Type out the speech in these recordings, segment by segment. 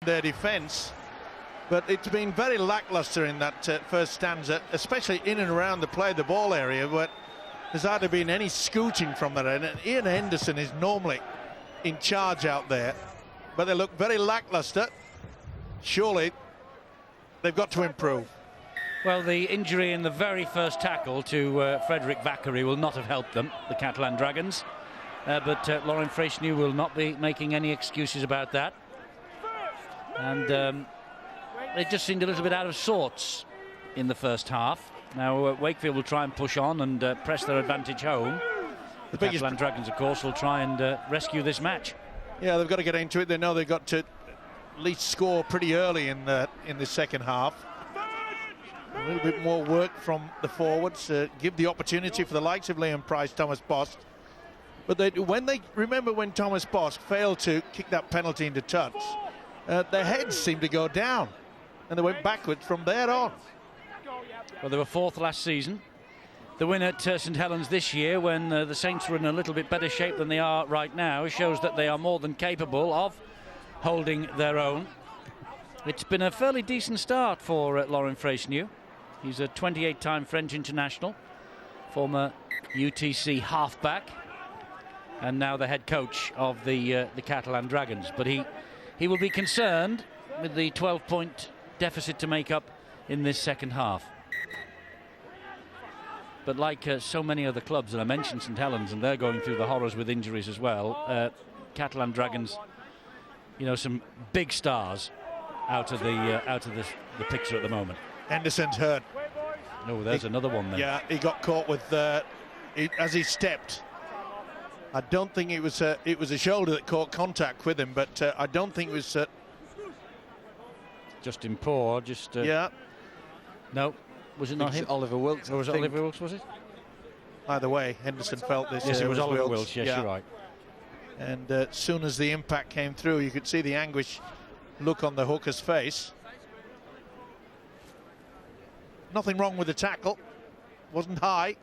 their defence, but it's been very lacklustre in that first stanza, especially in and around the play the ball area, but there's hardly been any scooting from that end. And Ian Henderson is normally in charge out there, but they look very lacklustre. Surely they've got to improve. Well, the injury in the very first tackle to Frederick Vackery will not have helped them, the Catalan Dragons, but Laurent Freixenu will not be making any excuses about that. And they just seemed a little bit out of sorts in the first half. Now Wakefield will try and push on and press their advantage home. The Catalan Dragons, of course, will try and rescue this match. Yeah, they've got to get into it. They know they've got to at least score pretty early in the second half. A little bit more work from the forwards, give the opportunity for the likes of Liam Price, Thomas Bosk. But remember when Thomas Bosk failed to kick that penalty into touch, their heads seemed to go down, and they went backwards from there on. Well, they were fourth last season. The win at St Helens this year, when the Saints were in a little bit better shape than they are right now, shows that they are more than capable of holding their own. It's been a fairly decent start for Laurent Freixenu. He's a 28-time French international, former UTC halfback, and now the head coach of the Catalan Dragons. But he will be concerned with the 12-point deficit to make up in this second half. But like so many other clubs, and I mentioned St Helens, and they're going through the horrors with injuries as well. Catalan Dragons, you know, some big stars out of the picture at the moment. Henderson's hurt. No, there's another one then. Yeah, he got caught with as he stepped. I don't think it was a shoulder that caught contact with him, but I don't think it was. Justin Poor, yeah. No, was it not him? Oliver Wilkes. Or was it Oliver Wilkes? Was it? Either way, Henderson felt this. Yes, it was Oliver Wilkes. Yes, yeah. You're right. And as soon as the impact came through, you could see the anguish look on the hooker's face. Nothing wrong with the tackle. Wasn't high.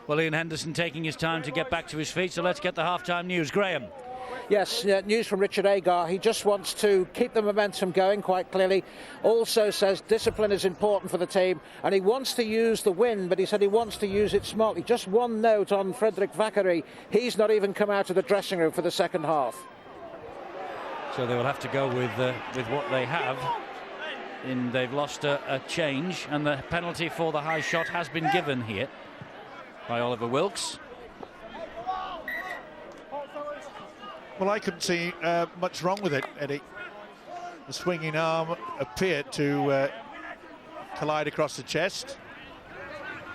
Well, Ian Henderson taking his time to get back to his feet, so let's get the half-time news. Graham. Yes, news from Richard Agar. He just wants to keep the momentum going, quite clearly. Also says discipline is important for the team, and he wants to use the win, but he said he wants to use it smartly. Just one note on Frederick Vackery. He's not even come out of the dressing room for the second half. So they will have to go with what they have. They've lost a change, and the penalty for the high shot has been given here by Oliver Wilkes. Well, I couldn't see much wrong with it, Eddie. The swinging arm appeared to collide across the chest.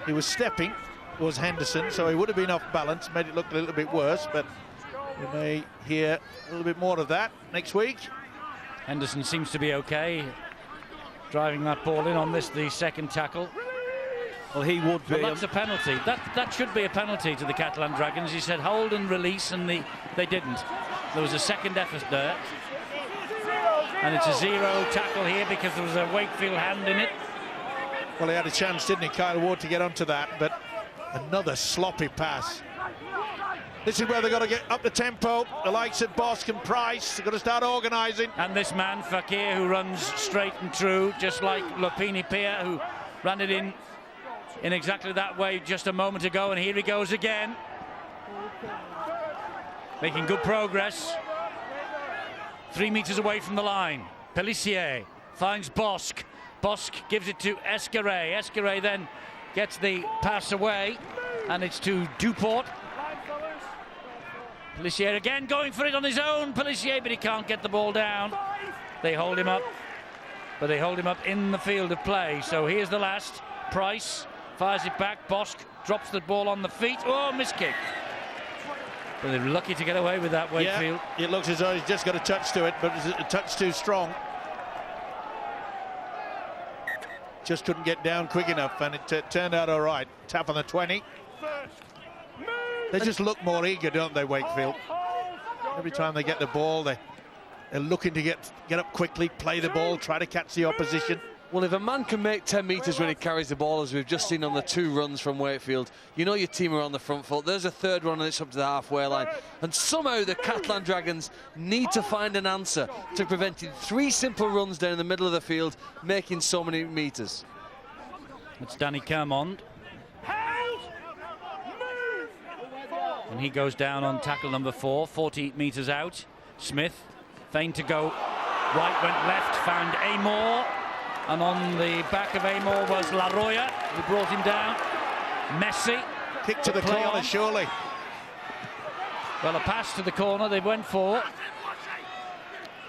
He was stepping, was Henderson, so he would have been off balance, made it look a little bit worse, but we may hear a little bit more of that next week. Henderson seems to be okay, driving that ball in on the second tackle. Well, he would be. Well, that's a penalty. That should be a penalty to the Catalan Dragons. He said hold and release, and they didn't. There was a second effort there. And it's a zero tackle here because there was a Wakefield hand in it. Well, he had a chance, didn't he, Kyle Ward, to get onto that, but another sloppy pass. This is where they've got to get up the tempo. The likes of Bosk and Price, they've got to start organising. And this man, Fakir, who runs straight and true, just like Lopini Pia, who ran it in exactly that way just a moment ago, and here he goes again. Making good progress. 3 meters away from the line. Pellissier finds Bosk. Bosk gives it to Escaré. Escaré then gets the pass away, and it's to Duport. Pellissier again going for it on his own. Pellissier, but he can't get the ball down. They hold him up, but they hold him up in the field of play. So here's the last. Price fires it back. Bosk drops the ball on the feet. Oh, miss kick. But they're lucky to get away with that, Wakefield. Yeah, it looks as though he's just got a touch to it, but it's a touch too strong. Just couldn't get down quick enough, and it turned out all right. Tap on the 20. They just look more eager, don't they, Wakefield? Every time they get the ball, they're looking to get up quickly, play the ball, try to catch the opposition. Well, if a man can make 10 metres when he carries the ball, as we've just seen on the 2 runs from Wakefield, you know your team are on the front foot. There's a 3rd run and it's up to the halfway line. And somehow the Catalan Dragons need to find an answer to preventing 3 simple runs down the middle of the field, making so many metres. It's Danny Kermond. And he goes down on tackle number 4, 40 metres out. Smith, feigned to go right, went left, found Amor. And on the back of Amor was La Roya, who brought him down. Messi. Kick to the corner, surely. Well, a pass to the corner they went for.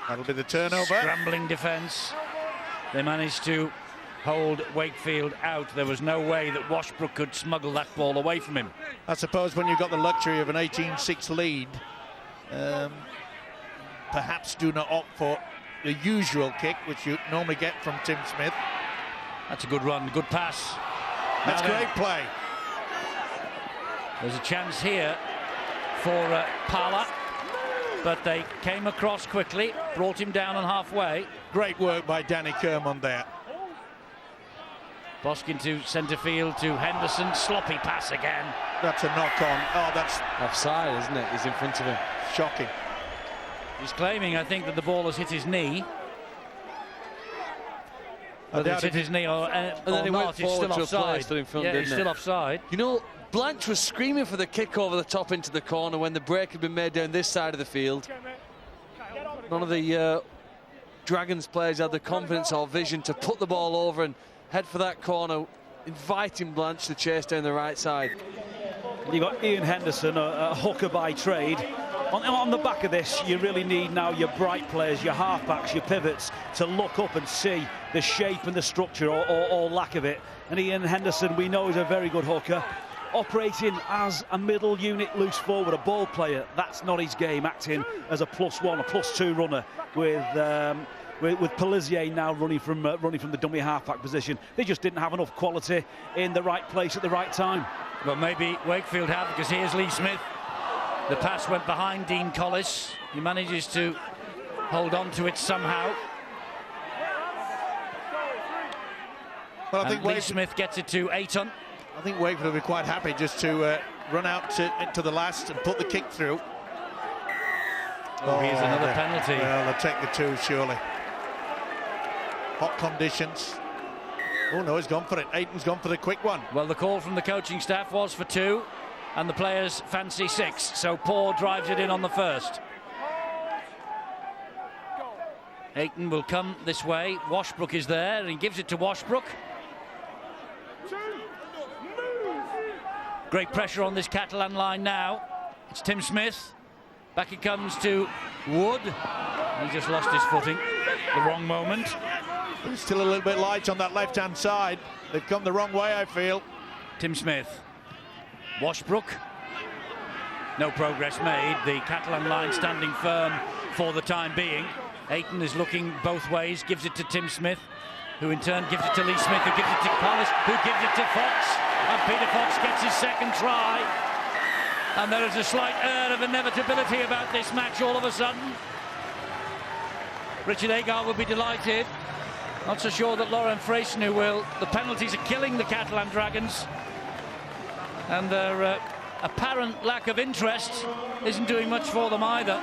That'll be the turnover. Scrambling defence. They managed to hold Wakefield out. There was no way that Washbrook could smuggle that ball away from him. I suppose when you've got the luxury of an 18-6 lead, perhaps do not opt for the usual kick, which you normally get from Tim Smith. That's a good run, good pass. That's great play. There's a chance here for Pala, but they came across quickly, brought him down on halfway. Great work by Danny Kermond there. Boskin to centre field to Henderson, sloppy pass again. That's a knock-on. Oh, that's offside, isn't it? He's in front of him. Shocking. He's claiming, I think, that the ball has hit his knee. Whether it's hit his knee or then he not, went he's still offside. Still in front, yeah, he's still offside. You know, Blanche was screaming for the kick over the top into the corner when the break had been made down this side of the field. None of the Dragons players had the confidence or vision to put the ball over and head for that corner, inviting Blanche to chase down the right side. You've got Ian Henderson, a hooker by trade. On the back of this, you really need now your bright players, your halfbacks, your pivots, to look up and see the shape and the structure or lack of it. And Ian Henderson, we know, is a very good hooker. Operating as a middle unit loose forward, a ball player, that's not his game. Acting as a +1, a +2 runner with Pelissier now running from the dummy halfback position. They just didn't have enough quality in the right place at the right time. But maybe Wakefield have, because here's Lee Smith. The pass went behind Dean Collis. He manages to hold on to it somehow. Well, I think Lee Smith gets it to Ayton. I think Wakefield will be quite happy just to run out to the last and put the kick through. Oh, here's another penalty. Well, they'll take the 2, surely. Hot conditions. Oh, no, he's gone for it. Ayton's gone for the quick one. Well, the call from the coaching staff was for 2, and the players fancy 6. So Paul drives it in on the first. Ayton will come this way. Washbrook is there, and he gives it to Washbrook. Great pressure on this Catalan line now. It's Tim Smith. Back he comes to Wood. He just lost his footing. The wrong moment. He's still a little bit light on that left-hand side. They've come the wrong way, I feel. Tim Smith. Washbrook. No progress made. The Catalan line standing firm for the time being. Ayton is looking both ways. Gives it to Tim Smith, who in turn gives it to Lee Smith, who gives it to Collis, who gives it to Fox. And Peter Fox gets his second try. And there is a slight air of inevitability about this match all of a sudden. Richard Agar will be delighted. Not so sure that Laurent Freycinet will. The penalties are killing the Catalan Dragons. And their apparent lack of interest isn't doing much for them either.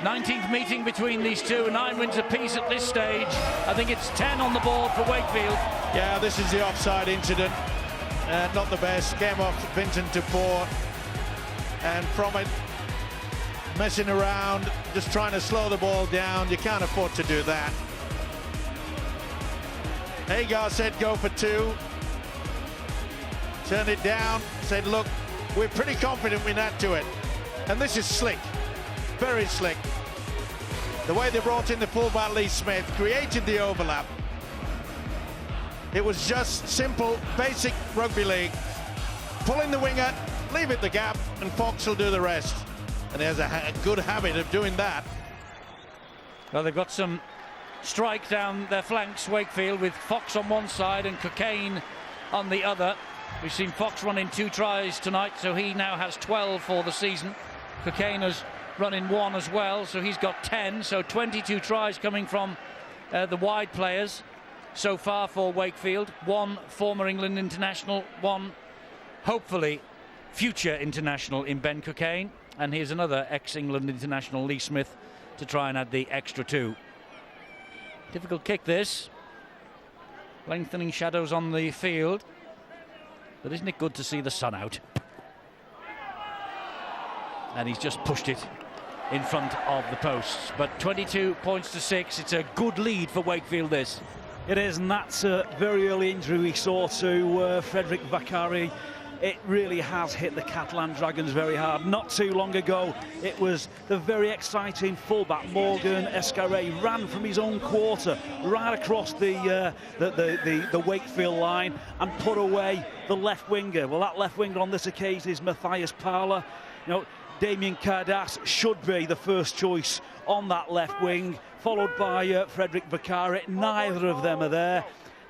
19th meeting between these two, 9 wins apiece at this stage. I think it's 10 on the board for Wakefield. Yeah, this is the offside incident. Not the best. Came off Vincent Duport. And from it, messing around, just trying to slow the ball down. You can't afford to do that. Agar said go for 2. Turned it down, said, look, we're pretty confident we can add to it. And this is slick. Very slick. The way they brought in the fullback Lee Smith, created the overlap. It was just simple, basic rugby league. Pull in the winger, leave it the gap, and Fox will do the rest. And he has a good habit of doing that. Well, they've got some strike down their flanks, Wakefield, with Fox on one side and Cocaine on the other. We've seen Fox run in 2 tries tonight, so he now has 12 for the season. Cocaine has run in 1 as well, so he's got 10, so 22 tries coming from the wide players so far for Wakefield. One former England international, one hopefully future international in Ben Cockayne, and here's another ex-England international, Lee Smith, to try and add the extra 2. Difficult kick this. Lengthening shadows on the field. But isn't it good to see the sun out? And he's just pushed it in front of the posts. But 22 points to 6. It's a good lead for Wakefield, this. It is, and that's a very early injury we saw to Frederick Vakari. It really has hit the Catalan Dragons very hard. Not too long ago, it was the very exciting fullback Morgan Escarret ran from his own quarter right across the Wakefield line and put away the left winger. Well, that left winger on this occasion is Matthias Parler. You know, Damien Cardas should be the first choice on that left wing, followed by Frederick Vakari. Neither of them are there.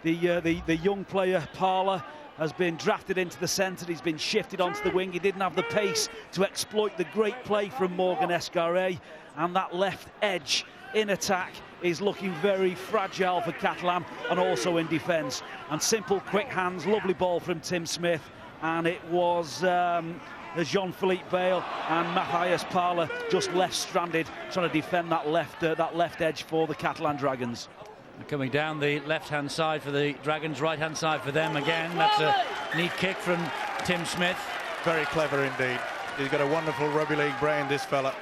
The young player Parler has been drafted into the centre. He's been shifted onto the wing. He didn't have the pace to exploit the great play from Morgan Escarret, and that left edge in attack is looking very fragile for Catalan and also in defence. And simple, quick hands, lovely ball from Tim Smith, and it was Jean-Philippe Bale and Matthias Parler just left stranded trying to defend that left edge for the Catalan Dragons. Coming down the left-hand side for the Dragons, right-hand side for them again. That's a neat kick from Tim Smith. Very clever indeed. He's got a wonderful rugby league brain, this fella.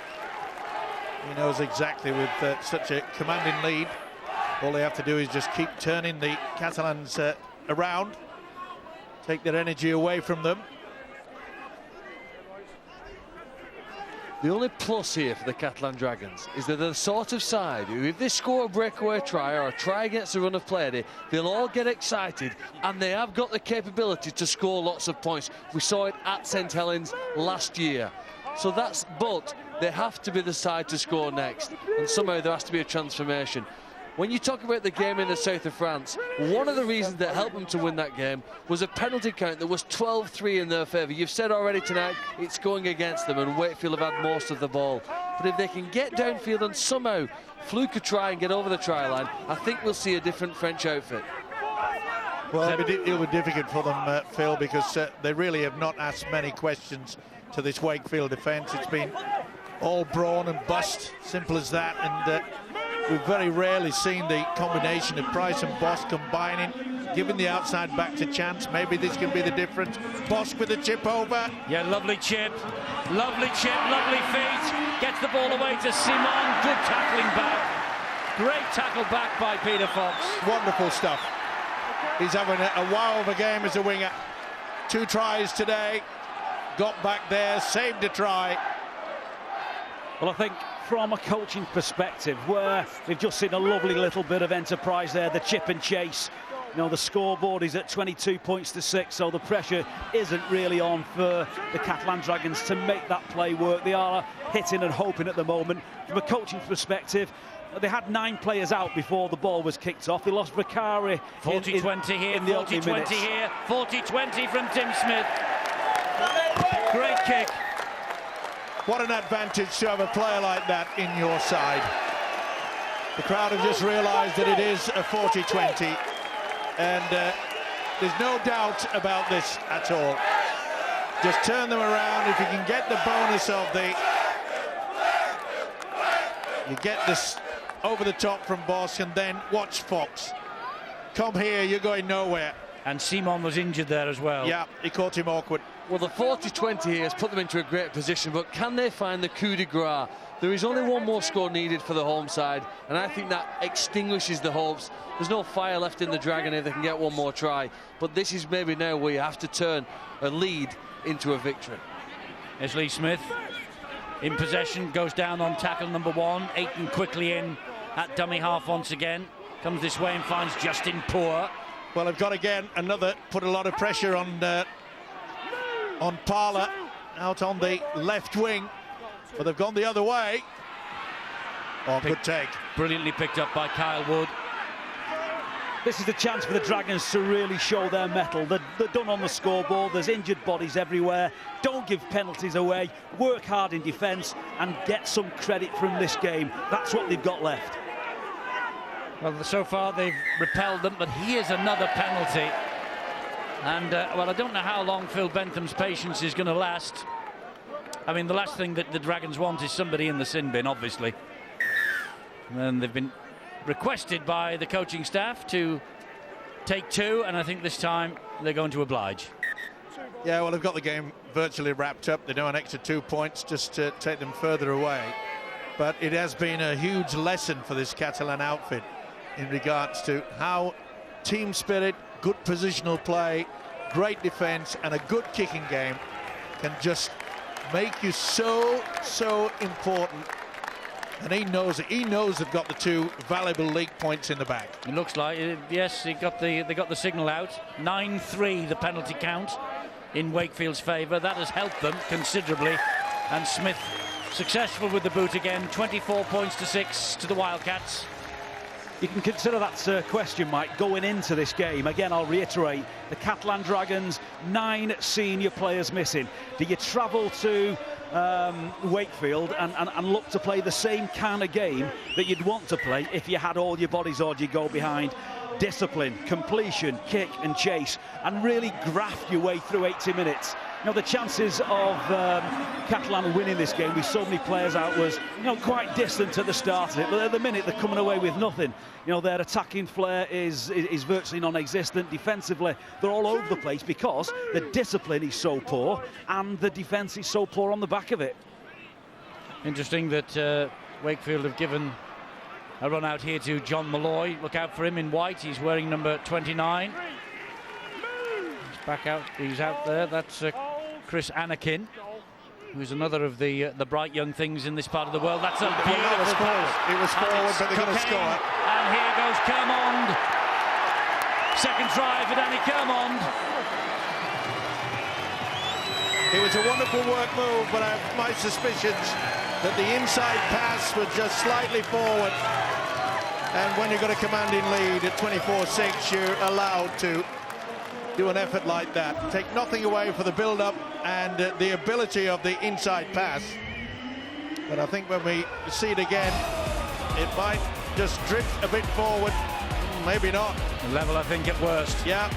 He knows exactly, with such a commanding lead, all they have to do is just keep turning the Catalans around, take their energy away from them. The only plus here for the Catalan Dragons is that they're the sort of side who, if they score a breakaway try or a try against a run of play, they'll all get excited, and they have got the capability to score lots of points. We saw it at St Helens last year. So but they have to be the side to score next, and somehow there has to be a transformation. When you talk about the game in the south of France, one of the reasons that helped them to win that game was a penalty count that was 12-3 in their favour. You've said already tonight it's going against them, and Wakefield have had most of the ball. But if they can get downfield and somehow fluke a try and get over the try line, I think we'll see a different French outfit. Well, it'll be difficult for them, Phil, because they really have not asked many questions to this Wakefield defence. It's been all brawn and bust, simple as that, and we've very rarely seen the combination of Price and Bosk combining, giving the outside back to chance. Maybe this can be the difference. Bosk with a chip over. Yeah, lovely chip, lovely feet. Gets the ball away to Simon. Good tackling back. Great tackle back by Peter Fox. Wonderful stuff. He's having a wow of a game as a winger. 2 tries today. Got back there, saved a try. Well, I think from a coaching perspective, where we've just seen a lovely little bit of enterprise there, the chip and chase. You know, the scoreboard is at 22 points to 6, so the pressure isn't really on for the Catalan Dragons to make that play work. They are hitting and hoping at the moment. From a coaching perspective, they had 9 players out before the ball was kicked off. They lost Vakari 40-20 here, 40-20 here, 40-20 from Tim Smith. Great kick. What an advantage to have a player like that in your side. The crowd have just realised that it is a 40-20, and there's no doubt about this at all. Just turn them around. If you can get the bonus of you get this over the top from Bosk, and then watch Fox. Come here, you're going nowhere. And Simon was injured there as well. Yeah, he caught him awkward. Well, the 40-20 here has put them into a great position, but can they find the coup de grace? There is only one more score needed for the home side, and I think that extinguishes the hopes. There's no fire left in the Dragon if they can get one more try, but this is maybe now where you have to turn a lead into a victory. There's Lee Smith in possession, goes down on tackle number 1. Aiton quickly in at dummy half once again. Comes this way and finds Justin Poor. Well, they've got again put a lot of pressure on Parler out on the left wing, but they've gone the other way. Oh, good take. Brilliantly picked up by Kyle Wood. This is the chance for the Dragons to really show their mettle. They're done on the scoreboard. There's injured bodies everywhere. Don't give penalties away. Work hard in defence and get some credit from this game. That's what they've got left. Well, so far they've repelled them, but here's another penalty. And, well, I don't know how long Phil Bentham's patience is going to last. I mean, the last thing that the Dragons want is somebody in the sin bin, obviously. And they've been requested by the coaching staff to take 2, and I think this time they're going to oblige. Yeah, well, they've got the game virtually wrapped up. They know an extra 2 points just to take them further away. But it has been a huge lesson for this Catalan outfit in regards to how team spirit, good positional play, great defence and a good kicking game can just make you so important. And he knows it. He knows they've got the 2 valuable league points in the bag. It looks like, yes, they got the signal out. 9-3 the penalty count in Wakefield's favour. That has helped them considerably. And Smith successful with the boot again. 24 points to 6 to the Wildcats. You can consider that question, Mike, going into this game. Again, I'll reiterate, the Catalan Dragons, 9 senior players missing. Do you travel to Wakefield and look to play the same kind of game that you'd want to play if you had all your bodies, or do you go behind discipline, completion, kick and chase and really graft your way through 80 minutes? You know, the chances of Catalan winning this game with so many players out was, you know, quite distant at the start of it. But at the minute, they're coming away with nothing. You know, their attacking flair is virtually non-existent. Defensively, they're all over the place because the discipline is so poor and the defence is so poor on the back of it. Interesting that Wakefield have given a run out here to John Malloy. Look out for him in white. He's wearing number 29. He's back out. He's out there. That's Chris Anakin, who's another of the bright young things in this part of the world. That's a beautiful pass. It was forward, but they're going to score. And here goes Kermond. Second try for Danny Kermond. It was a wonderful work move, but I have my suspicions that the inside pass was just slightly forward. And when you've got a commanding lead at 24-6, you're allowed to do an effort like that. Take nothing away for the build-up and the ability of the inside pass. But I think when we see it again, it might just drift a bit forward. Maybe not. Level, I think, at worst. Yeah.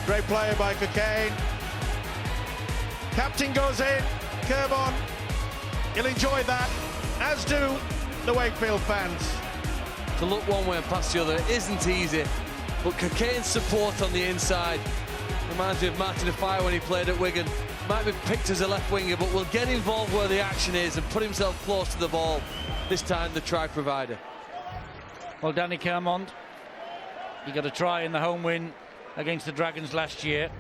Great player by Cocaine. Captain goes in. Curve on. He'll enjoy that, as do the Wakefield fans. To look one way and pass the other isn't easy, but Cocaine's support on the inside reminds me of Martin Afire when he played at Wigan. Might be picked as a left winger, but will get involved where the action is and put himself close to the ball. This time the try provider. Well, Danny Kermond, he got a try in the home win against the Dragons last year.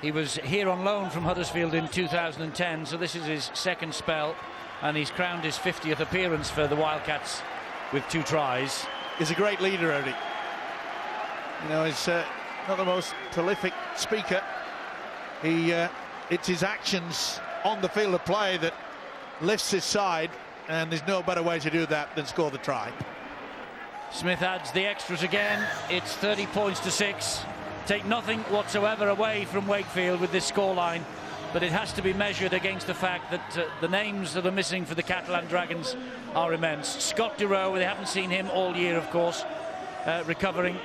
He was here on loan from Huddersfield in 2010, so this is his second spell, and he's crowned his 50th appearance for the Wildcats with 2 tries. He's a great leader, Eddie. You know, he's not the most prolific speaker. It's his actions on the field of play that lifts his side, and there's no better way to do that than score the try. Smith adds the extras again. It's 30 points to 6. Take nothing whatsoever away from Wakefield with this scoreline, but it has to be measured against the fact that the names that are missing for the Catalan Dragons are immense. Scott Durow, they haven't seen him all year, of course, recovering.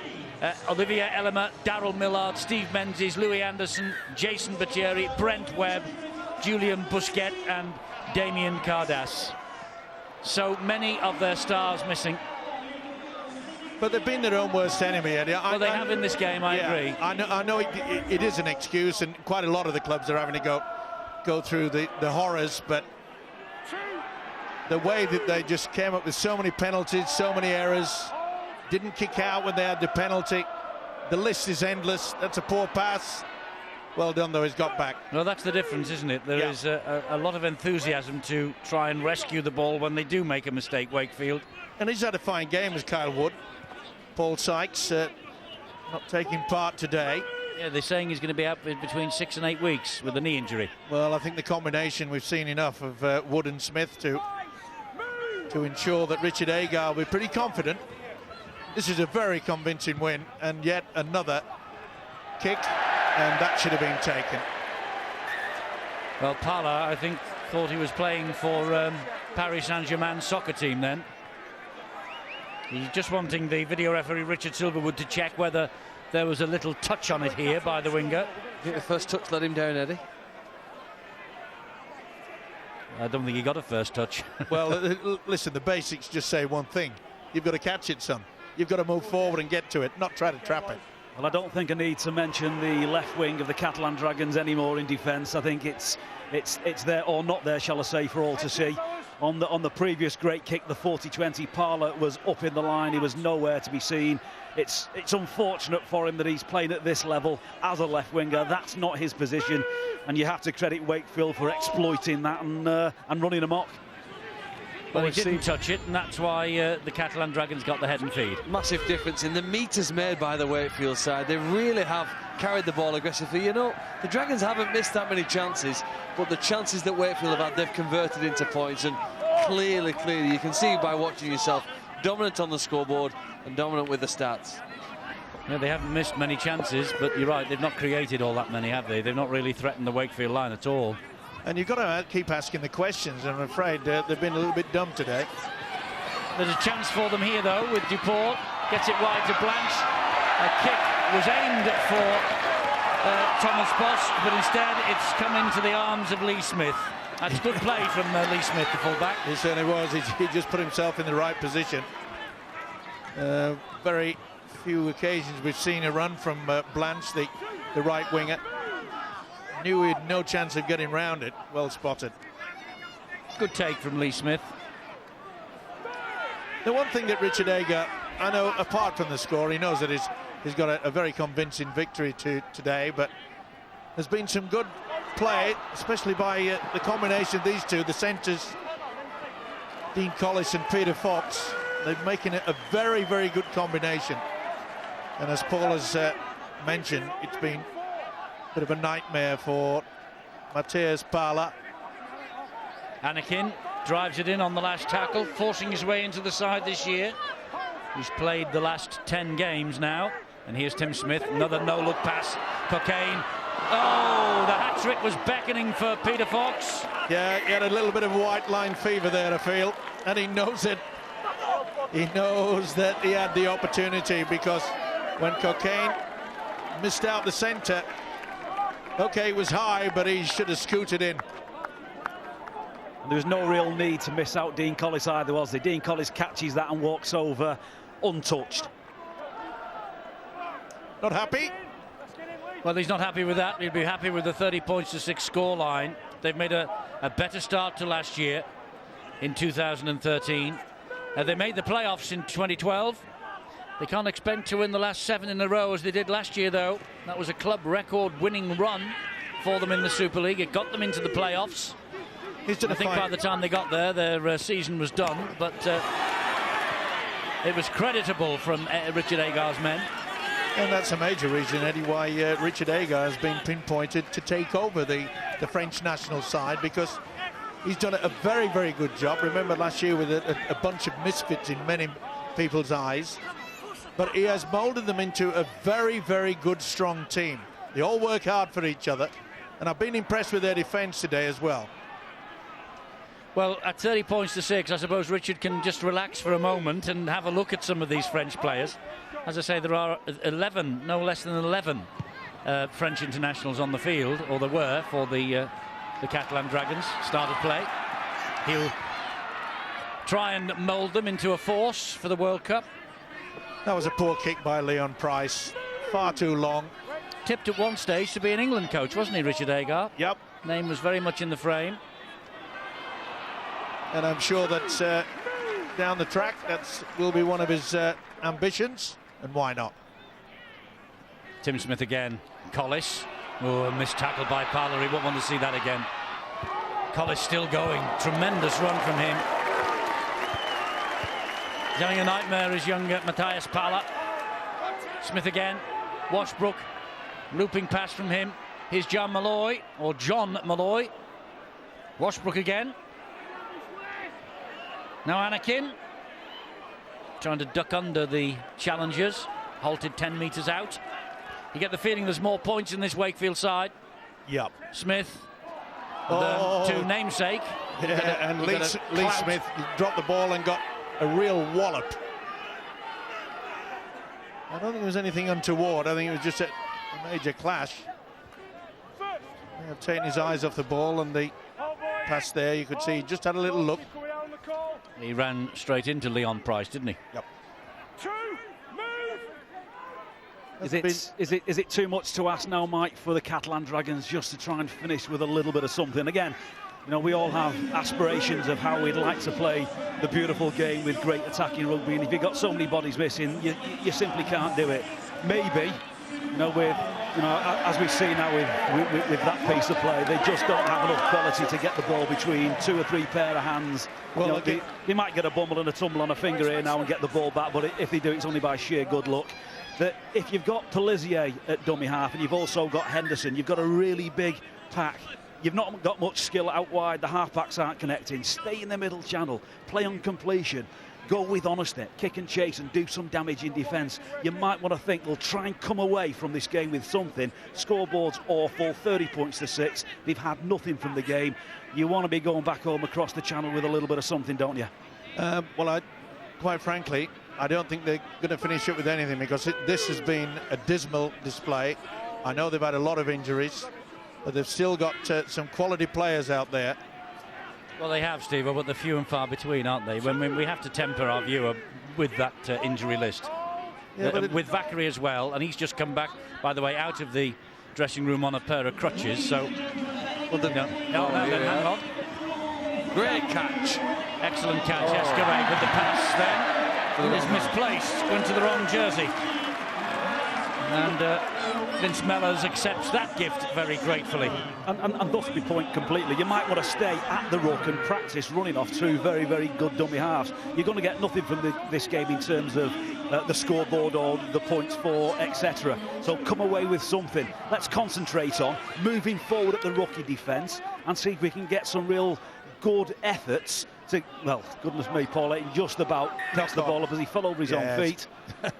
Olivier Ellimer, Daryl Millard, Steve Menzies, Louis Anderson, Jason Batieri, Brent Webb, Julian Busquet and Damien Cardas. So many of their stars missing. But they've been their own worst enemy, Eddie. Well, they have in this game, I agree. I know it is an excuse, and quite a lot of the clubs are having to go through the horrors, but the way that they just came up with so many penalties, so many errors, didn't kick out when they had the penalty. The list is endless. That's a poor pass. Well done, though, he's got back. Well, that's the difference, isn't it? There is a lot of enthusiasm to try and rescue the ball when they do make a mistake, Wakefield. And he's had a fine game as Kyle Wood. Paul Sykes not taking part today. Yeah, they're saying he's going to be out between 6 and 8 weeks with a knee injury. Well, I think the combination, we've seen enough of Wood and Smith to ensure that Richard Agar will be pretty confident. This is a very convincing win, and yet another kick, and that should have been taken. Well, Pala, I think, thought he was playing for Paris Saint-Germain's soccer team then. He's just wanting the video referee Richard Silverwood to check whether there was a little touch on it here by the winger. I think the first touch let him down, Eddie. I don't think he got a first touch. Well, listen, the basics just say one thing. You've got to catch it, son. You've got to move forward and get to it, not try to trap it. Well, I don't think I need to mention the left wing of the Catalan Dragons anymore in defence. I think it's there or not there, shall I say, for all to see. On the previous great kick, the 40-20, Parler was up in the line. He was nowhere to be seen. It's unfortunate for him that he's playing at this level as a left winger. That's not his position, and you have to credit Wakefield for exploiting that and running amok. Well, he didn't touch it, and that's why the Catalan Dragons got the head and feed. Massive difference in the metres made by the Wakefield side. They really have carried the ball aggressively. You know, the Dragons haven't missed that many chances, but the chances that Wakefield have had, they've converted into points, and clearly, you can see by watching yourself, dominant on the scoreboard and dominant with the stats. Yeah, they haven't missed many chances, but you're right, they've not created all that many, have they? They've not really threatened the Wakefield line at all. And you've got to keep asking the questions. I'm afraid they've been a little bit dumb today. There's a chance for them here, though, with Duport. Gets it wide to Blanche. A kick was aimed for Thomas Boss, but instead it's come into the arms of Lee Smith. That's good play from Lee Smith, the fullback. It certainly was. He just put himself in the right position. Very few occasions we've seen a run from Blanche, the right winger. Knew he had no chance of getting round it. Well spotted. Good take from Lee Smith. The one thing that Richard Agar, I know apart from the score, he knows that he's got a very convincing victory today, but there's been some good play, especially by the combination of these two, the centres, Dean Collis and Peter Fox. They're making it a very, very good combination. And as Paul has mentioned, it's been a bit of a nightmare for Matthias Parler. Anakin drives it in on the last tackle, forcing his way into the side this year. He's played the last 10 games now. And here's Tim Smith, another no-look pass. Cocaine. Oh, the hat-trick was beckoning for Peter Fox. Yeah, he had a little bit of white line fever there, I feel. And he knows it. He knows that he had the opportunity, because when Cocaine missed out the centre, okay, it was high, but he should have scooted in. There was no real need to miss out Dean Collis either, was there? Dean Collis catches that and walks over untouched. Not happy? Well, he's not happy with that. He'll be happy with the 30 points to 6 score line. They've made a better start to last year in 2013. They made the playoffs in 2012. They can't expect to win the last 7 in a row as they did last year, though. That was a club record winning run for them in the Super League. It got them into the playoffs. I think by the time they got there, their season was done, but it was creditable from Richard Agar's men. And that's a major reason, Eddie, why Richard Agar has been pinpointed to take over the French national side, because he's done a very, very good job. Remember last year with a bunch of misfits in many people's eyes. But he has moulded them into a very, very good, strong team. They all work hard for each other. And I've been impressed with their defence today as well. Well, at 30 points to 6, I suppose Richard can just relax for a moment and have a look at some of these French players. As I say, there are 11, no less than 11 French internationals on the field, or there were for the Catalan Dragons. Started play. He'll try and mould them into a force for the World Cup. That was a poor kick by Leon Price. Far too long. Tipped at one stage to be an England coach, wasn't he, Richard Agar? Yep. Name was very much in the frame. And I'm sure that down the track, that will be one of his ambitions. And why not? Tim Smith again. Collis. Oh, a missed tackle by Parler. He won't want to see that again. Collis still going. Tremendous run from him. He's having a nightmare, as young Matthias Parler. Smith again. Washbrook. Looping pass from him. Here's John Malloy. Washbrook again. Now Anakin. Trying to duck under the challengers. Halted 10 metres out. You get the feeling there's more points in this Wakefield side. Yep. Smith. To namesake. Yeah, and Lee Smith dropped the ball and got a real wallop. I don't think there was anything untoward. I think it was just a major clash. May have taken his eyes off the ball, and the pass there, you could see he just had a little look. He ran straight into Leon Price, didn't he? Yep. Is it too much to ask now, Mike, for the Catalan Dragons just to try and finish with a little bit of something? Again, you know, we all have aspirations of how we'd like to play the beautiful game with great attacking rugby, and if you've got so many bodies missing, you simply can't do it. Maybe, you know, with, you know, as we see now with that piece of play, they just don't have enough quality to get the ball between 2 or 3 pair of hands. Well, you know, they might get a bumble and a tumble on a finger here now and get the ball back, but if they do, it's only by sheer good luck. That if you've got Pellissier at dummy half and you've also got Henderson, you've got a really big pack. You've not got much skill out wide, the half-backs aren't connecting. Stay in the middle channel, play on completion, go with honesty, kick and chase and do some damage in defence. You might want to think they'll try and come away from this game with something. Scoreboard's awful, 30 points to 6. They've had nothing from the game. You want to be going back home across the channel with a little bit of something, don't you? Well, quite frankly, I don't think they're going to finish it with anything, because this has been a dismal display. I know they've had a lot of injuries, but they've still got some quality players out there. Well, they have, Steve, but they're few and far between, aren't they? When we have to temper our viewer with that injury list. Yeah, with Vakary as well, and he's just come back, by the way, out of the dressing room on a pair of crutches, so... Well, hang on. Great catch. Excellent catch, Escovade with the pass then. Is misplaced, went to the wrong jersey. And Vince Mellors accepts that gift very gratefully. And thus my point completely. You might want to stay at the ruck and practice running off 2 very, very good dummy halves. You're going to get nothing from this game in terms of the scoreboard or the points for, etc. So come away with something. Let's concentrate on moving forward at the rookie defence and see if we can get some real good efforts to, well, goodness me, Paul Ayton just about picked the ball up as he fell over his own feet.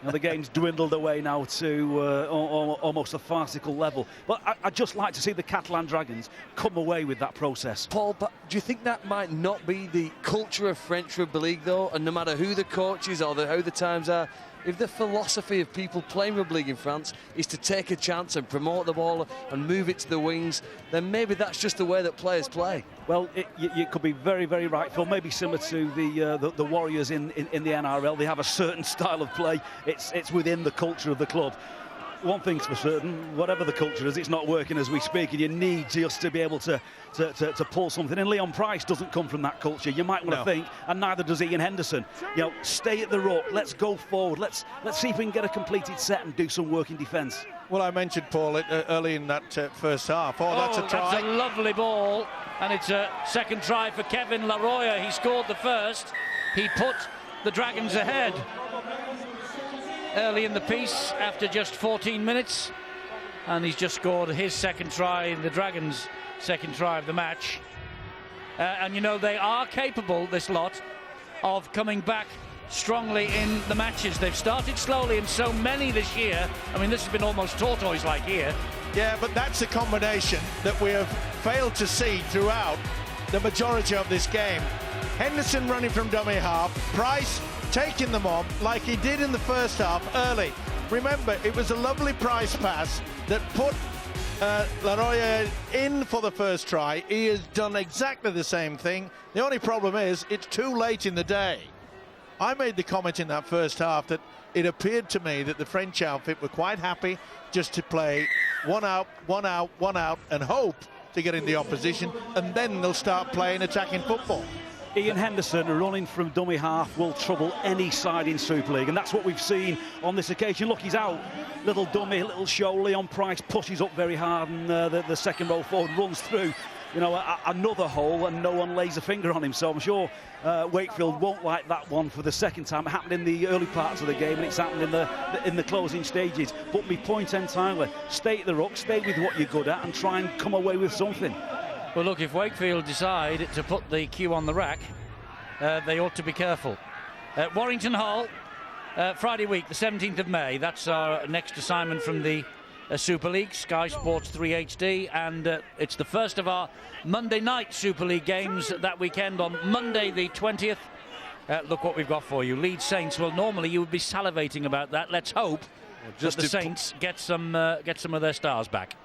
Now the game's dwindled away now to almost a farcical level. But I'd just like to see the Catalan Dragons come away with that process. Paul, but do you think that might not be the culture of French Rugby League, though? And no matter who the coach is or how the times are, if the philosophy of people playing rugby league in France is to take a chance and promote the ball and move it to the wings, then maybe that's just the way that players play. Well, you could be very, very right, Phil. Maybe similar to the Warriors in the NRL. They have a certain style of play. It's within the culture of the club. One thing's for certain, whatever the culture is, it's not working as we speak, and you need just to be able to pull something. And Leon Price doesn't come from that culture. You might want to think, and neither does Ian Henderson. You know, stay at the ruck. Let's go forward. Let's see if we can get a completed set and do some work in defence. Well, I mentioned, Paul, early in that first half. That's a try. That's a lovely ball, and it's a second try for Kevin Laroya. He scored the first. He put the Dragons ahead early in the piece after just 14 minutes, and he's just scored his second try in the Dragons' second try of the match. And you know, they are capable, this lot, of coming back strongly in the matches. They've started slowly in so many this year. I mean, this has been almost tortoise-like here. Yeah, but that's a combination that we have failed to see throughout the majority of this game. Henderson running from dummy half, Price taking them on like he did in the first half early. Remember, it was a lovely Price pass that put Laroya in for the first try. He has done exactly the same thing. The only problem is it's too late in the day. I made the comment in that first half that it appeared to me that the French outfit were quite happy just to play one out, one out, one out and hope to get in the opposition, and then they'll start playing attacking football. Ian Henderson running from dummy half will trouble any side in Super League, and that's what we've seen on this occasion. Look, he's out. Little dummy, little show. Leon Price pushes up very hard, and the second row forward runs through, you know, another hole, and no one lays a finger on him. So I'm sure Wakefield won't like that one for the second time. It happened in the early parts of the game, and it's happened in the closing stages. But my point entirely, stay at the ruck, stay with what you're good at, and try and come away with something. Well, look, if Wakefield decide to put the cue on the rack, they ought to be careful. Warrington Hull, Friday week, the 17th of May. That's our next assignment from the Super League, Sky Sports 3 HD, and it's the first of our Monday night Super League games that weekend on Monday the 20th. Look what we've got for you. Leeds Saints. Well, normally you would be salivating about that. Let's hope that the Saints get some of their stars back.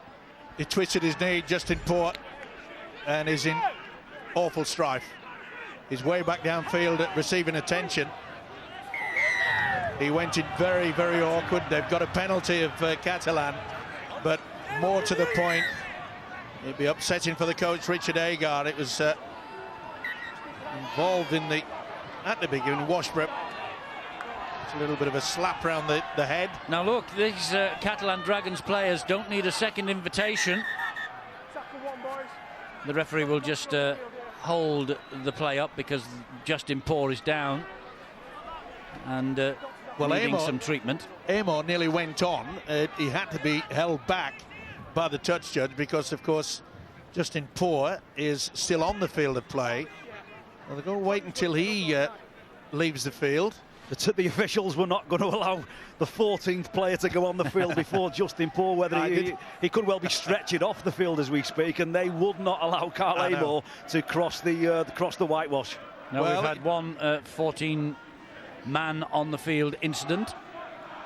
He twisted his knee, Justin Port, and is in awful strife. He's way back downfield at receiving attention. He went in very, very awkward. They've got a penalty of Catalan, but more to the point, it'd be upsetting for the coach, Richard Agard. It was involved in at the beginning, Washbrook. It's a little bit of a slap round the head. Now look, these Catalan Dragons players don't need a second invitation. The referee will just hold the play up because Justin Port is down and needing some treatment. Amor nearly went on. He had to be held back by the touch judge because, of course, Justin Port is still on the field of play. Well, they're going to wait until he leaves the field. The officials were not going to allow the 14th player to go on the field before Justin Port, whether he could well be stretching off the field as we speak, and they would not allow Carl Amor to cross the whitewash. Now we've had one 14-man on the field incident.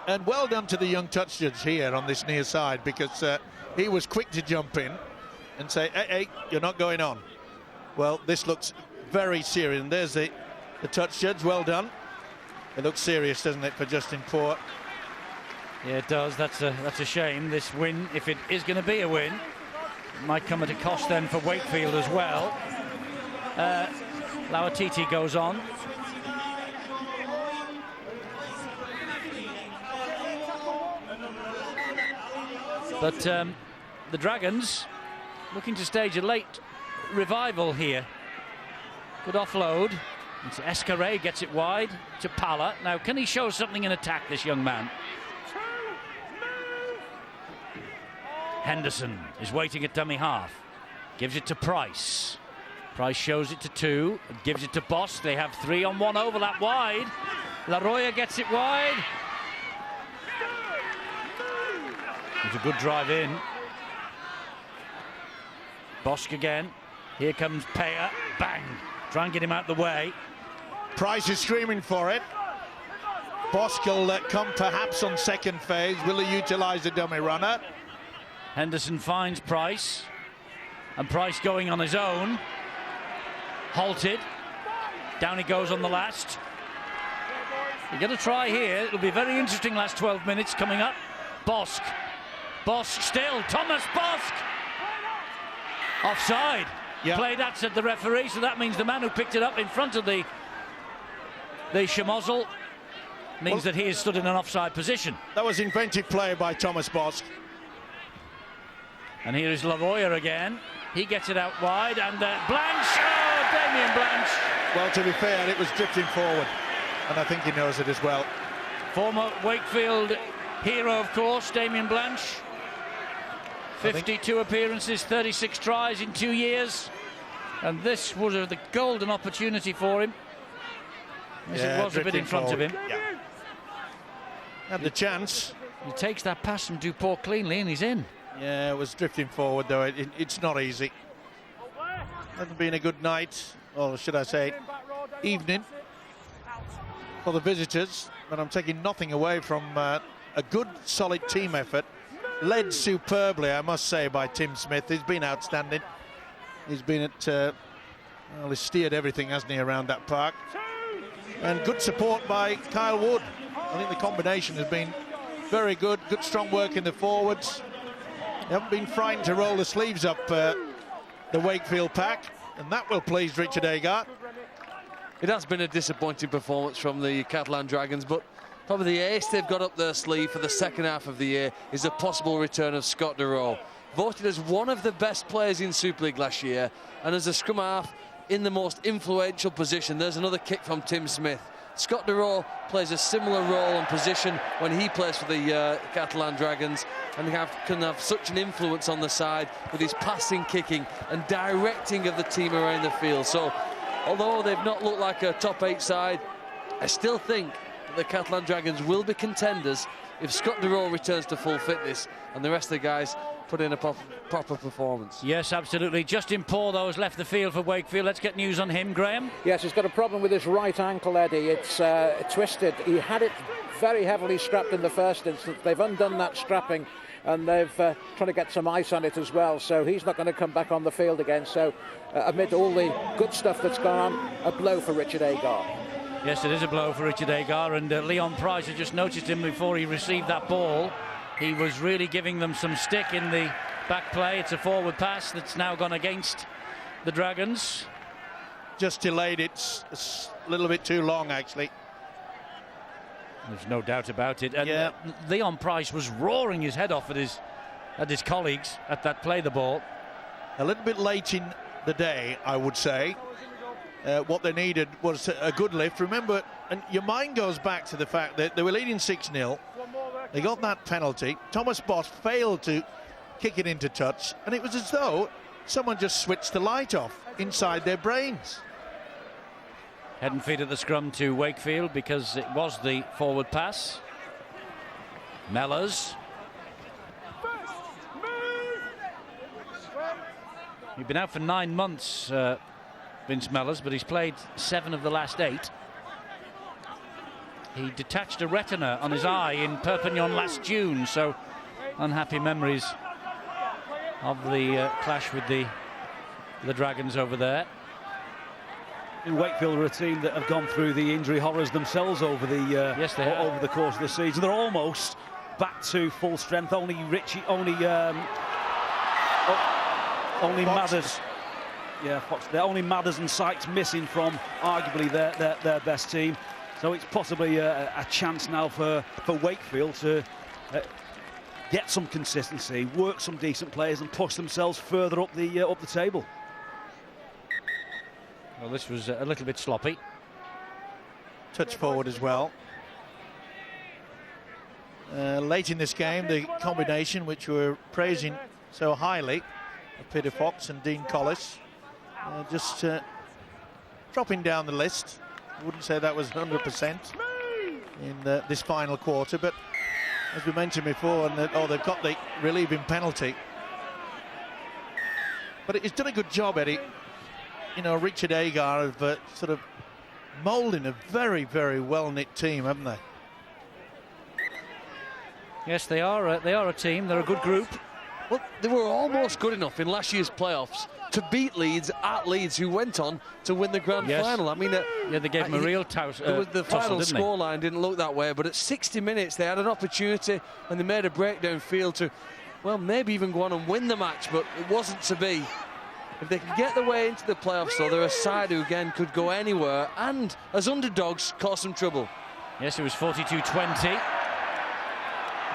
And well done to the young touch judge here on this near side, because he was quick to jump in and say, hey, you're not going on. Well, this looks very serious, and there's the touch judge. Well done. It looks serious, doesn't it, for Justin Port? Yeah, it does. That's a shame. This win, if it is going to be a win, might come at a cost then for Wakefield as well. Lauatiti goes on. But the Dragons looking to stage a late revival here. Good offload. It's Escaré, gets it wide to Pala. Now, can he show something in attack, this young man? Henderson is waiting at dummy half. Gives it to Price. Price shows it to 2. Gives it to Boss. They have 3-on-1 overlap wide. La Roya gets it wide. It's a good drive in. Bosk again. Here comes Peyer. Bang. Try and get him out the way. Price is screaming for it. Bosk will come perhaps on second phase. Will he utilise the dummy runner? Henderson finds Price. And Price going on his own. Halted. Down he goes on the last. You're going to try here. It'll be very interesting last 12 minutes coming up. Bosk. Bosk still. Thomas Bosk. Offside. Yep. Played that, said the referee, so that means the man who picked it up in front of the Schmozzle means that he is stood in an offside position. That was inventive play by Thomas Bosk. And here is La Roya again. He gets it out wide, and Blanche, Damien Blanche. Well, to be fair, it was drifting forward, and I think he knows it as well. Former Wakefield hero, of course, Damien Blanche. 52 appearances, 36 tries in 2 years. And this was the golden opportunity for him. As it was a bit in front of him. Yeah. Had the chance. He takes that pass from Duport cleanly and he's in. Yeah, it was drifting forward, though. It's not easy. Hasn't been a good night, or should I say, evening for the visitors. But I'm taking nothing away from a good, solid team effort. Led superbly, I must say, by Tim Smith. He's been outstanding. He's been at, well, he's steered everything, hasn't he, around that park. And good support by Kyle Wood. I think the combination has been very good. Good, strong work in the forwards. They haven't been frightened to roll the sleeves up the Wakefield pack, and that will please Richard Agard. It has been a disappointing performance from the Catalan Dragons, but probably the ace they've got up their sleeve for the second half of the year is a possible return of Scott Durrell. Voted as one of the best players in Super League last year, and as a scrum half in the most influential position. There's another kick from Tim Smith. Scott Durrell plays a similar role and position when he plays for the Catalan Dragons, and can have such an influence on the side with his passing, kicking and directing of the team around the field. So although they've not looked like a top 8 side, I still think the Catalan Dragons will be contenders if Scott Durrell returns to full fitness and the rest of the guys put in a proper performance. Yes, absolutely. Justin Porthos left the field for Wakefield. Let's get news on him, Graham. Yes, he's got a problem with his right ankle, Eddie. It's twisted. He had it very heavily strapped in the first instance. They've undone that strapping, and they've trying to get some ice on it as well. So he's not going to come back on the field again. So amid all the good stuff that's gone on, a blow for Richard Agar. Yes, it is a blow for Richard Agar, and Leon Price had just noticed him before he received that ball. He was really giving them some stick in the back play. It's a forward pass that's now gone against the Dragons. Just delayed it a little bit too long, actually. There's no doubt about it. And yeah. Leon Price was roaring his head off at his colleagues at that play the ball. A little bit late in the day, I would say. What they needed was a good lift. Remember, and your mind goes back to the fact that they were leading 6-0. They got that penalty. Thomas Boss failed to kick it into touch, and it was as though someone just switched the light off inside their brains. Head and feet at the scrum to Wakefield because it was the forward pass. Mellors. He's been out for 9 months, Vince Mellors, but he's played 7 of the last 8. He detached a retina on his eye in Perpignan last June, so unhappy memories of the clash with the Dragons over there. In Wakefield are a team that have gone through the injury horrors themselves over the yes, they have. over the course of the season. They're almost back to full strength. Only Mathers. Yeah, Fox. They're only Mathers and Sykes missing from arguably their best team. So it's possibly a chance now for Wakefield to get some consistency, work some decent players, and push themselves further up the table. Well, this was a little bit sloppy. Touch forward as well. Late in this game, the combination which we're praising so highly of Peter Fox and Dean Collis, just dropping down the list. I wouldn't say that was 100% in this final quarter, but as we mentioned before, and they've got the relieving penalty. But it's done a good job, Eddie. You know, Richard Agar have sort of moulding a very, very well-knit team, haven't they? Yes, they are a team. They're a good group. Well, they were almost good enough in last year's playoffs to beat Leeds at Leeds, who went on to win the grand final. I mean, yeah, they gave them a real toss. The final scoreline didn't look that way, but at 60 minutes they had an opportunity and they made a breakdown field to, well, maybe even go on and win the match, but it wasn't to be. If they can get their way into the playoffs, though, they're a side who again could go anywhere and, as underdogs, cause some trouble. Yes, it was 42-20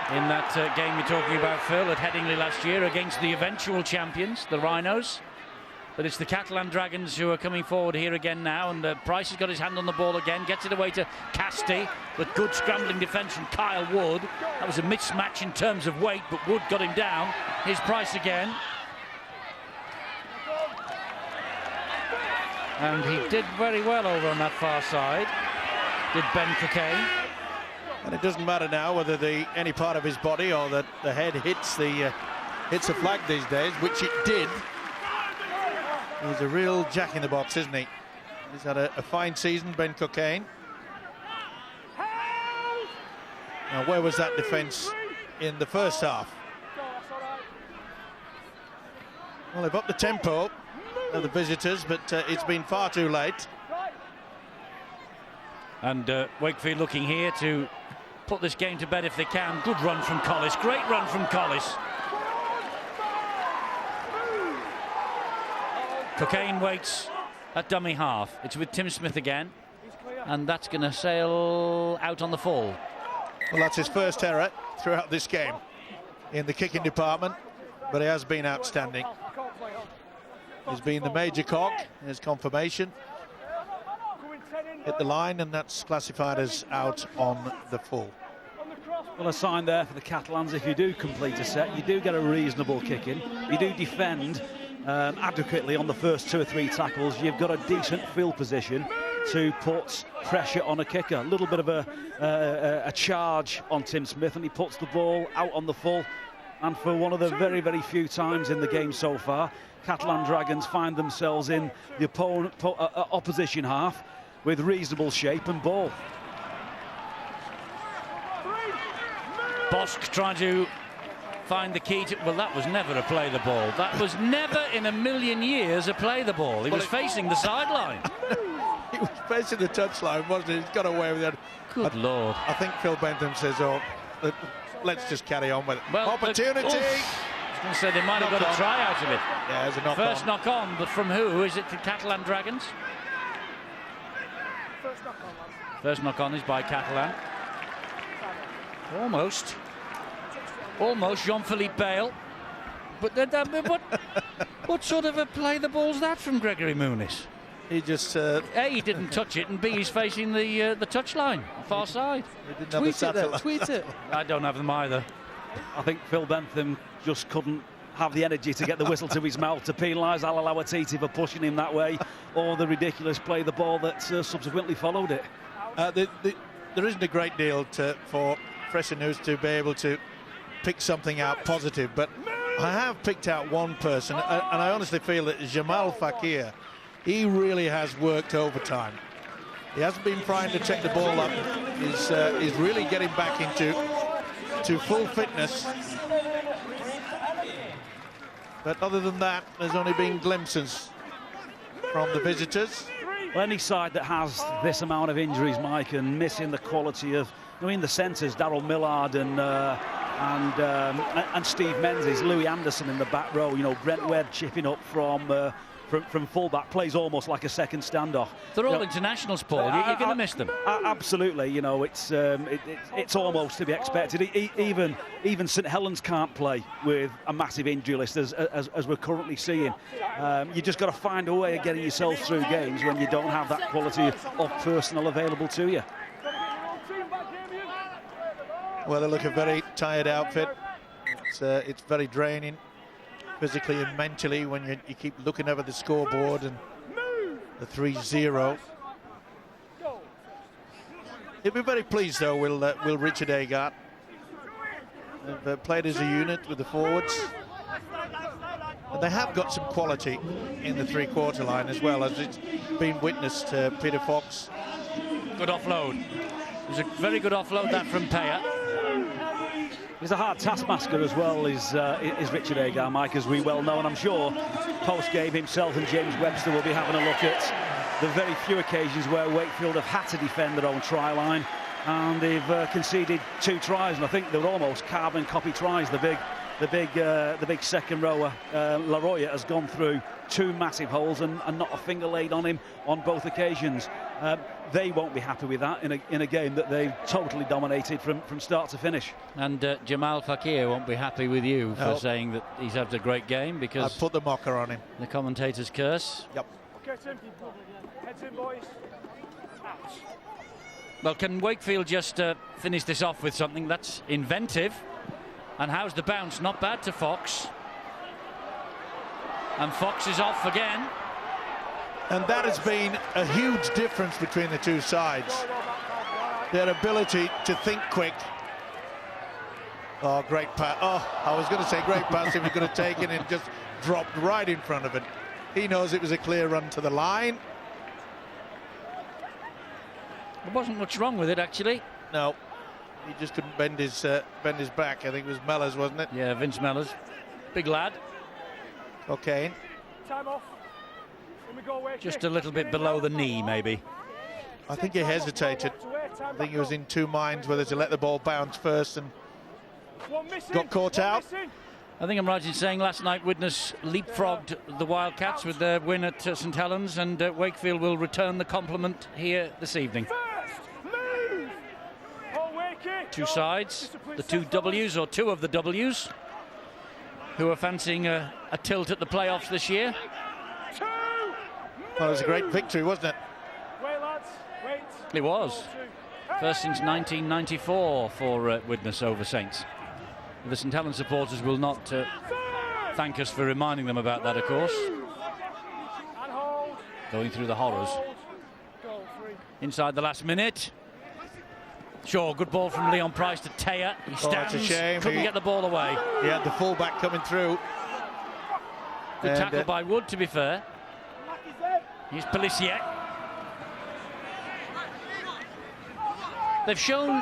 in that game you're talking about, Phil, at Headingley last year against the eventual champions, the Rhinos. But it's the Catalan Dragons who are coming forward here again now, and Price has got his hand on the ball again, gets it away to Casti, but good scrambling defence from Kyle Wood. That was a mismatch in terms of weight, but Wood got him down. Here's Price again. And he did very well over on that far side, did Ben Cockayne. And it doesn't matter now whether any part of his body or that the head hits the flag these days, which it did. He's a real jack-in-the-box, isn't he? He's had a fine season, Ben Cockayne. Now, where was that defence in the first half? Well, they've upped the tempo of the visitors, but it's been far too late. And Wakefield looking here to put this game to bed if they can. Good run from Collis, great run from Collis. Cockayne waits at dummy half. It's with Tim Smith again, and that's going to sail out on the full. Well, that's his first error throughout this game in the kicking department, but he has been outstanding. He's been the major cog, his confirmation. Hit the line, and that's classified as out on the full. Well, a sign there for the Catalans. If you do complete a set, you do get a reasonable kick in. You do defend adequately on the first 2 or 3 tackles. You've got a decent field position to put pressure on a kicker. A little bit of a charge on Tim Smith, and he puts the ball out on the full. And for one of the very, very few times in the game so far, Catalan Dragons find themselves in the opposition half with reasonable shape and ball. Bosk trying to find the key to... Well, that was never a play the ball. That was never in a million years a play the ball. He was facing the sideline. He was facing the touchline, wasn't he? He's got away with it. Good Lord. I think Phil Bentham says, oh, let's just carry on with it. Well, opportunity! I was going to say they might have got a try out of it. Yeah, there's a knock First on. knock on, but from who? Is it the Catalan Dragons? First knock on is by Catalan. Almost Jean-Philippe Bale. But what sort of a play the ball's that from Gregory Muniz? He just... A, he didn't touch it, and B, he's facing the touchline, far side. He didn't have satellite. Tweet it. I don't have them either. I think Phil Bentham just couldn't have the energy to get the whistle to his mouth to penalise Al Awatiti for pushing him that way, or the ridiculous play the ball that subsequently followed it. There isn't a great deal for Fresher News to be able to pick something out positive, but I have picked out one person, and I honestly feel that Jamal Fakir, he really has worked overtime. He hasn't been trying to check the ball up. He's really getting back into full fitness. But other than that, there's only been glimpses from the visitors. Well, any side that has this amount of injuries, Mike, and missing the quality of, the centres, Daryl Millard and Steve Menzies, Louis Anderson in the back row, Brent Webb chipping up from fullback, plays almost like a second standoff. They're all internationals, Paul. You're going to miss them. Absolutely. It's almost to be expected. Even St Helens can't play with a massive injury list as we're currently seeing. You just got to find a way of getting yourself through games when you don't have that quality of personnel available to you. Well, they look a very tired outfit. It's very draining, physically and mentally, when you keep looking over the scoreboard and the 3-0. He'll be very pleased, though, will Richard Agard. They've played as a unit with the forwards. And they have got some quality in the three-quarter line as well, as it's been witnessed. Peter Fox. Good offload. It was a very good offload, that from Paya. He's a hard taskmaster as well, is Richard Agard, Mike, as we well know, and I'm sure post-game himself and James Webster will be having a look at the very few occasions where Wakefield have had to defend their own try line, and they've conceded 2 tries, and I think they were almost carbon copy tries. The big second rower, Laroya, has gone through 2 massive holes and not a finger laid on him on both occasions. They won't be happy with that in a game that they've totally dominated from start to finish. And Jamal Fakir won't be happy with you for saying that he's had a great game, because I put the mocker on him. The commentators curse. Yep. Okay, Tim. Heads in, boys. Well, can Wakefield just finish this off with something that's inventive? And how's the bounce? Not bad to Fox. And Fox is off again. And that has been a huge difference between the two sides. Their ability to think quick. Oh, great pass. Oh, I was going to say great pass if he could have taken it and just dropped right in front of it. He knows it was a clear run to the line. There wasn't much wrong with it, actually. No, he just couldn't bend his back. I think it was Mellors, wasn't it? Yeah, Vince Mellors. Big lad. Okay. Time off. Just a little bit below the knee, maybe. I think he hesitated. I think he was in 2 minds whether to let the ball bounce first and got caught out. I think I'm right in saying last night Widnes leapfrogged the Wildcats with their win at St Helens, and Wakefield will return the compliment here this evening. 2 sides, the 2 W's, or 2 of the W's, who are fancying a tilt at the playoffs this year. Well, it was a great victory, wasn't it? Wait, lads, wait. It was. First since 1994 for Widnes over Saints. The St Helens supporters will not thank us for reminding them about that, of course. Going through the horrors. Inside the last minute. Sure, good ball from Leon Price to Taya. He stands, it's a shame. couldn't get the ball away. He had the full-back coming through. Good tackle by Wood, to be fair. Here's Pellissier. They've shown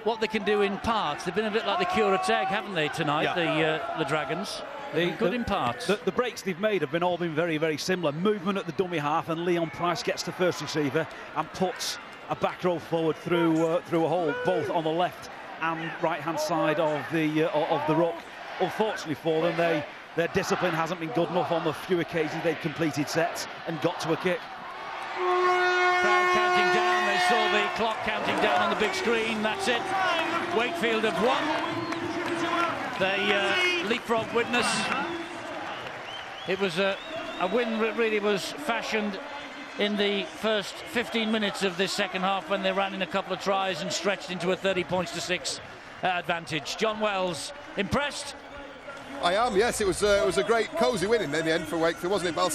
what they can do in parts. They've been a bit like the curate's egg, haven't they, tonight, the Dragons? Good in parts. The breaks they've made have all been very, very similar. Movement at the dummy half, and Leon Price gets the first receiver and puts a back row forward through a hole, both on the left and right-hand side of the ruck. Unfortunately for them, their discipline hasn't been good enough on the few occasions they've completed sets and got to a kick. Crowd counting down. They saw the clock counting down on the big screen. That's it. Wakefield have won. They leapfrog witness. It was a win that really was fashioned in the first 15 minutes of this second half when they ran in a couple of tries and stretched into a 30 points to 6 advantage. John Wells, impressed? I am, yes. It was a great cosy win in the end for Wakefield, wasn't it, Bal?